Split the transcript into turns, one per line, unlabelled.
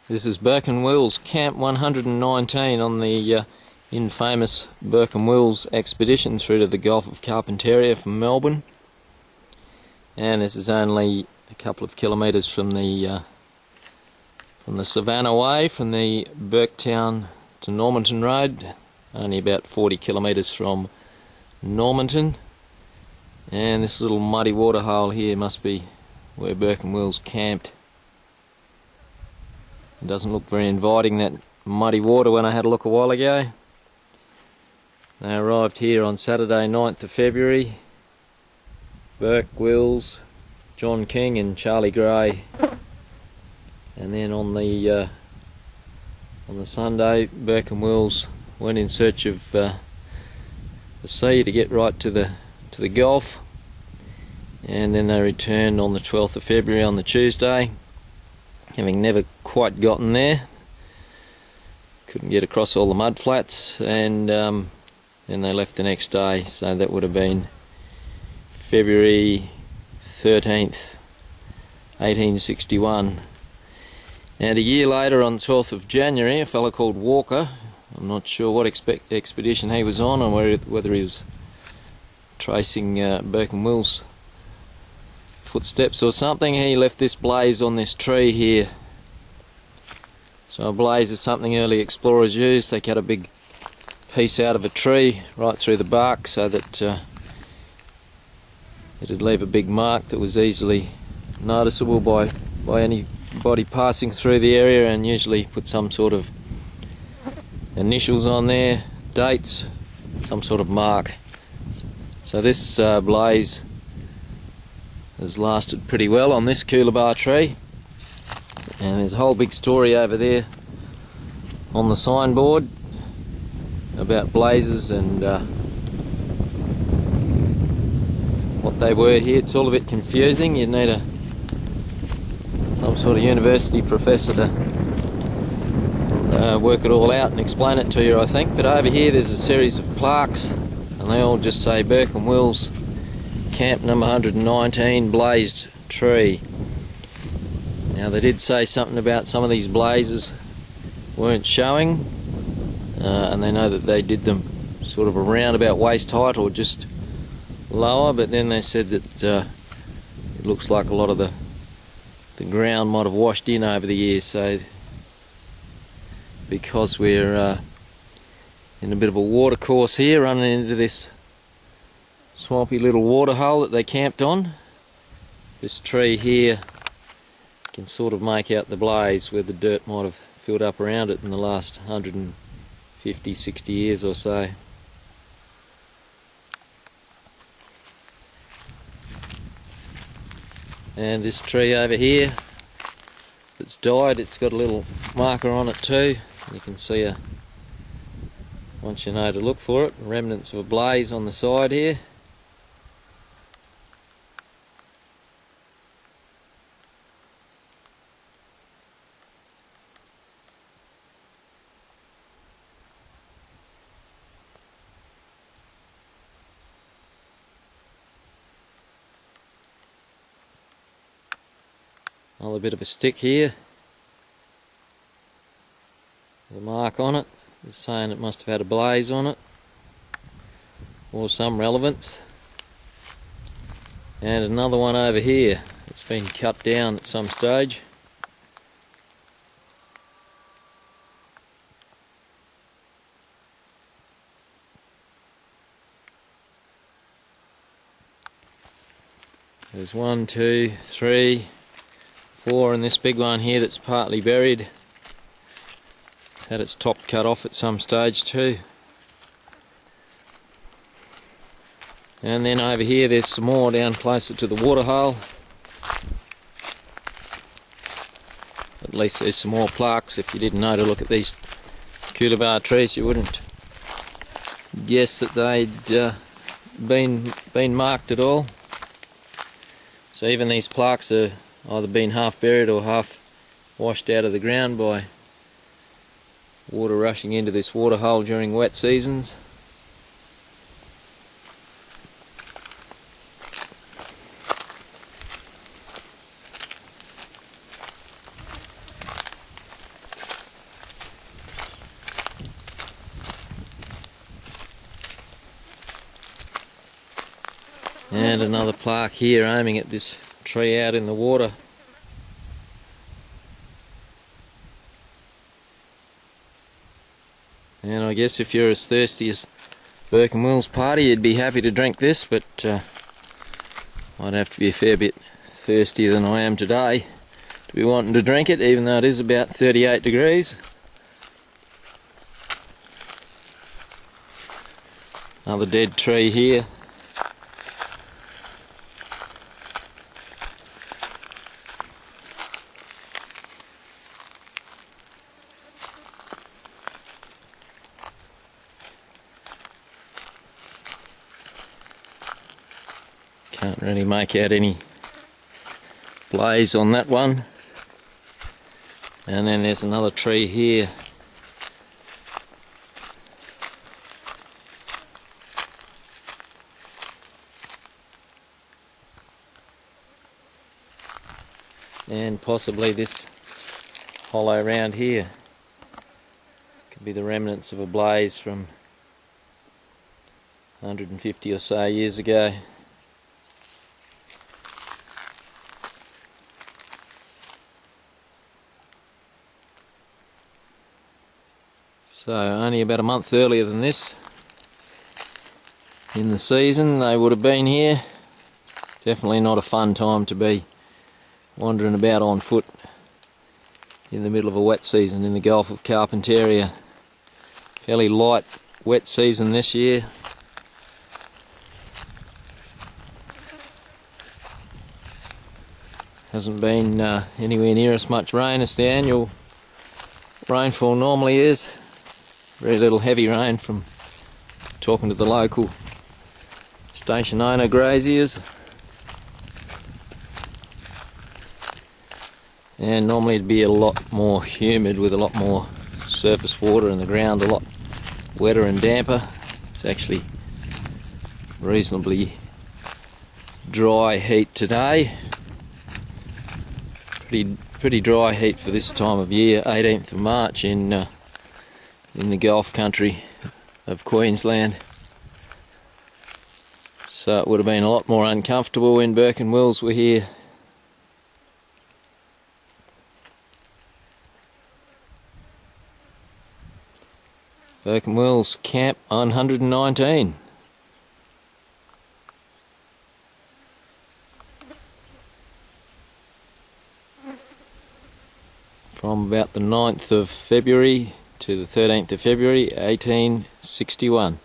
This is Burke Wills Camp 119 on the infamous Burke Wills expedition through to the Gulf of Carpentaria from Melbourne. And this is only a couple of kilometres from the Savannah Way, from the Burketown to Normanton Road, only about 40 kilometres from Normanton. And this little muddy waterhole here must be where Burke Wills camped. It doesn't look very inviting, that muddy water, when I had a look a while ago. They arrived here on Saturday 9th of February. Burke Wills, John King and Charlie Gray. And then on the Sunday, Burke Wills went in search of the sea to get right to the Gulf. And then they returned on the 12th of February on the Tuesday, having never quite gotten there. Couldn't get across all the mud flats, and then they left the next day, so that would have been February 13th, 1861. And a year later, on 12th of January, a fellow called Walker, I'm not sure what expedition he was on, or whether he was tracing Burke Wills' footsteps or something, he left this blaze on this tree here. So a blaze is something early explorers used. They cut a big piece out of a tree right through the bark so that it'd leave a big mark that was easily noticeable by anybody passing through the area, and usually put some sort of initials on there, dates, some sort of mark. So this blaze has lasted pretty well on this coolabah tree, and there's a whole big story over there on the signboard about blazes and what they were here. It's all a bit confusing. You'd need some sort of university professor to work it all out and explain it to you, I think. But over here there's a series of plaques, and they all just say Burke Wills Camp number 119, blazed tree. Now they did say something about some of these blazes weren't showing, and they know that they did them sort of around about waist height or just lower, but then they said that it looks like a lot of the ground might have washed in over the years. So because we're in a bit of a water course here, running into this swampy little waterhole that they camped on, this tree here can sort of make out the blaze where the dirt might have filled up around it in the last 150, 60 years or so. And this tree over here that's died, it's got a little marker on it too. You can see, once you know to look for it, remnants of a blaze on the side here. Another bit of a stick here, the mark on it is saying it must have had a blaze on it or some relevance. And another one over here, it's been cut down at some stage. There's 1, 2, 3, 4, and this big one here that's partly buried. It's had its top cut off at some stage too. And then over here there's some more down closer to the waterhole. At least there's some more plaques. If you didn't know to look at these coolabah trees, you wouldn't guess that they'd been marked at all. So even these plaques are either been half buried or half washed out of the ground by water rushing into this waterhole during wet seasons. And another plaque here aiming at this tree out in the water. And I guess if you're as thirsty as Burke Wills party, you'd be happy to drink this, but I'd have to be a fair bit thirstier than I am today to be wanting to drink it, even though it is about 38 degrees. Another dead tree here. Can't really make out any blaze on that one. And then there's another tree here. And possibly this hollow round here could be the remnants of a blaze from 150 or so years ago. So only about a month earlier than this in the season they would have been here. Definitely not a fun time to be wandering about on foot in the middle of a wet season in the Gulf of Carpentaria. Fairly light wet season this year. Hasn't been anywhere near as much rain as the annual rainfall normally is. Very little heavy rain from talking to the local station owner graziers. And normally it'd be a lot more humid with a lot more surface water and the ground a lot wetter and damper. It's actually reasonably dry heat today. Pretty dry heat for this time of year, 18th of March in the Gulf country of Queensland. So it would have been a lot more uncomfortable when Burke and Wills were here. Burke Wills Camp 119. From about the 9th of February to the 13th of February 1861.